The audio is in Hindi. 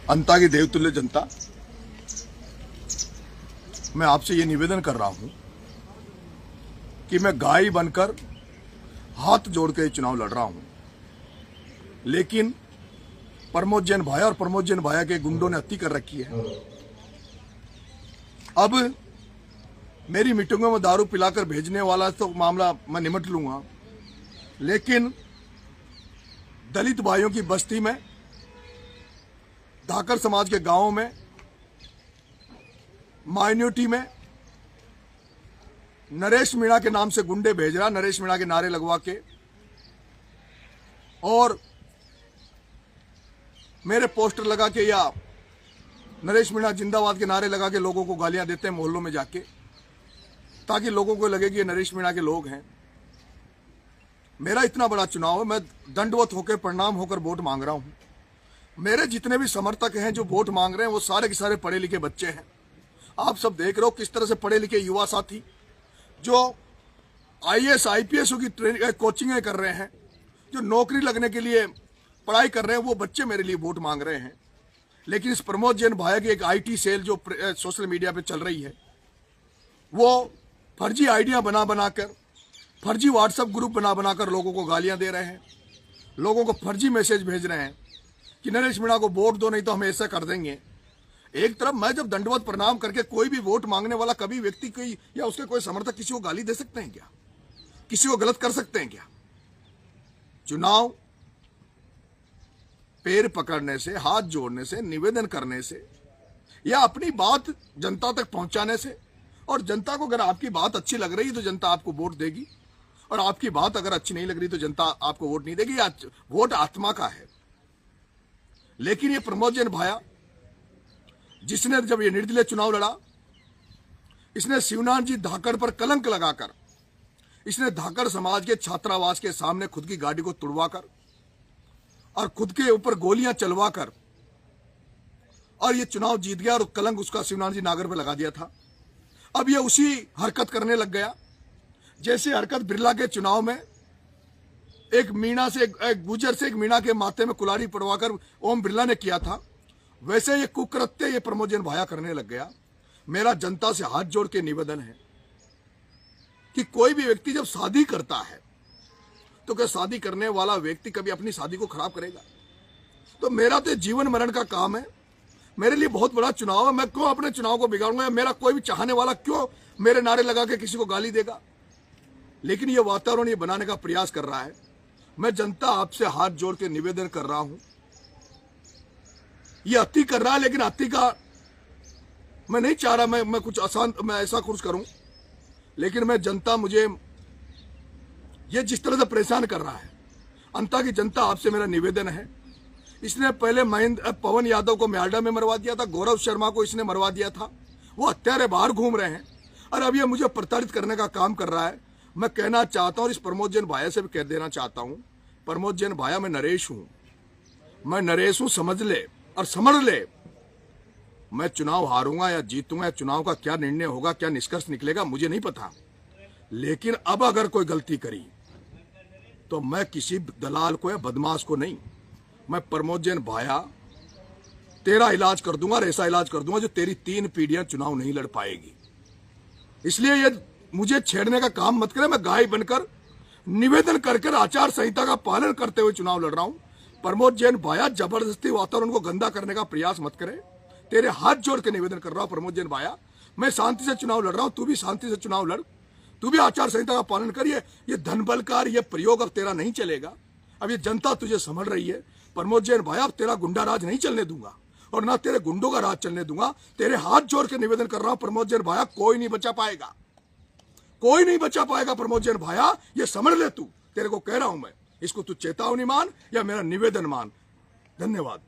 अंता की देवतुल्य जनता, मैं आपसे ये निवेदन कर रहा हूं कि मैं गाय बनकर हाथ जोड़ के चुनाव लड़ रहा हूं, लेकिन प्रमोद जैन भाया और प्रमोद जैन भाया के गुंडों ने हत्या कर रखी है। अब मेरी मीटिंगों में दारू पिलाकर भेजने वाला तो मामला मैं निपट लूंगा, लेकिन दलित भाइयों की बस्ती में, धाकर समाज के गांवों में, माइनॉरिटी में नरेश मीणा के नाम से गुंडे भेज रहा, नरेश मीणा के नारे लगवा के, और मेरे पोस्टर लगा के या नरेश मीणा जिंदाबाद के नारे लगा के लोगों को गालियां देते हैं मोहल्लों में जाके, ताकि लोगों को लगे कि ये नरेश मीणा के लोग हैं। मेरा इतना बड़ा चुनाव है, मैं दंडवत होकर प्रणाम होकर वोट मांग रहा हूं। मेरे जितने भी समर्थक हैं जो वोट मांग रहे हैं वो सारे के सारे पढ़े लिखे बच्चे हैं। आप सब देख रहे हो किस तरह से पढ़े लिखे युवा साथी जो आईएएस आईपीएस की कोचिंग कर रहे हैं, जो नौकरी लगने के लिए पढ़ाई कर रहे हैं, वो बच्चे मेरे लिए वोट मांग रहे हैं। लेकिन इस प्रमोद जैन भाया की एक आईटी सेल जो सोशल मीडिया पे चल रही है, वो फर्जी आइडिया बनाकर, फर्जी व्हाट्सएप ग्रुप बनाकर लोगों को गालियां दे रहे हैं, लोगों को फर्जी मैसेज भेज रहे हैं कि नरेश मीणा को वोट दो नहीं तो हम ऐसा कर देंगे। एक तरफ मैं जब दंडवत प्रणाम करके कोई भी वोट मांगने वाला कभी व्यक्ति कोई या उसके कोई समर्थक किसी को गाली दे सकते हैं क्या? किसी को गलत कर सकते हैं क्या? चुनाव पैर पकड़ने से, हाथ जोड़ने से, निवेदन करने से या अपनी बात जनता तक पहुंचाने से, और जनता को अगर आपकी बात अच्छी लग रही है तो जनता आपको वोट देगी, और आपकी बात अगर अच्छी नहीं लग रही तो जनता आपको वोट नहीं देगी। वोट आत्मा का है। लेकिन ये प्रमोद जैन भाया, जिसने जब ये निर्दलीय चुनाव लड़ा, इसने शिवनाथ जी धाकड़ पर कलंक लगाकर, इसने धाकड़ समाज के छात्रावास के सामने खुद की गाड़ी को तुड़वाकर और खुद के ऊपर गोलियां चलवाकर और ये चुनाव जीत गया, और कलंक उसका शिवनाथ जी नागर पर लगा दिया था। अब ये उसी हरकत करने लग गया जैसे हरकत बिरला के चुनाव में एक मीणा से, एक गुजर से एक मीणा के माथे में कुल्हाड़ी पड़वाकर ओम बिरला ने किया था, वैसे ये कुकृत्य ये प्रमोद जैन भाया करने लग गया। मेरा जनता से हाथ जोड़ के निवेदन है कि कोई भी व्यक्ति जब शादी करता है तो क्या शादी करने वाला व्यक्ति कभी अपनी शादी को खराब करेगा? तो मेरा तो जीवन मरण का काम है, मेरे लिए बहुत बड़ा चुनाव है। मैं क्यों अपने चुनाव को बिगाड़ूंगा? मेरा कोई भी चाहने वाला क्यों मेरे नारे लगा के किसी को गाली देगा? लेकिन ये वातावरण ये बनाने का प्रयास कर रहा है। मैं जनता आपसे हाथ जोड़ के निवेदन कर रहा हूं, ये अति कर रहा है, लेकिन अति का मैं नहीं चाह रहा मैं कुछ आसान मैं ऐसा कुछ करूं, लेकिन मैं जनता मुझे ये जिस तरह से परेशान कर रहा है, अंता की जनता आपसे मेरा निवेदन है। इसने पहले पवन यादव को म्यालडा में मरवा दिया था, गौरव शर्मा को इसने मरवा दिया था, वो हत्यारे बाहर घूम रहे हैं, और अब ये मुझे प्रताड़ित करने का काम कर रहा है। मैं कहना चाहता हूं, इस प्रमोद जैन भाया से भी कह देना चाहता हूं, प्रमोद जैन भाया मैं नरेश हूं, समझ ले और समझ ले। मैं चुनाव हारूंगा या जीतूंगा, या चुनाव का क्या निर्णय होगा, क्या निष्कर्ष निकलेगा, मुझे नहीं पता। लेकिन अब अगर कोई गलती करी तो मैं किसी दलाल को या बदमाश को नहीं, मैं प्रमोद जैन भाया तेरा इलाज कर दूंगा, और ऐसा इलाज कर दूंगा जो तेरी 3 पीढ़ियां चुनाव नहीं लड़ पाएगी। इसलिए ये मुझे छेड़ने का काम मत करे। मैं गाय बनकर निवेदन करके आचार संहिता का पालन करते हुए चुनाव लड़ रहा हूं। प्रमोद जैन भाया जबरदस्ती वातावरण को गंदा करने का प्रयास मत करे। तेरे हाथ जोड़ के निवेदन कर रहा हूं प्रमोद जैन भाया, मैं शांति से चुनाव लड़ रहा हूं, तू भी शांति से चुनाव लड़, तू भी आचार संहिता का पालन करिए। ये धनबलकार ये प्रयोग अब तेरा नहीं चलेगा। अब ये जनता तुझे समझ रही है। प्रमोद जैन भाया, अब तेरा गुंडा राज नहीं चलने दूंगा, और ना तेरे गुंडों का राज चलने दूंगा। तेरे हाथ जोड़ के निवेदन कर रहा हूं प्रमोद जैन भाया, कोई नहीं बचा पाएगा, कोई नहीं बचा पाएगा प्रमोद जैन भाया, ये समझ ले तू। तेरे को कह रहा हूं मैं, इसको तू चेतावनी मान या मेरा निवेदन मान। धन्यवाद।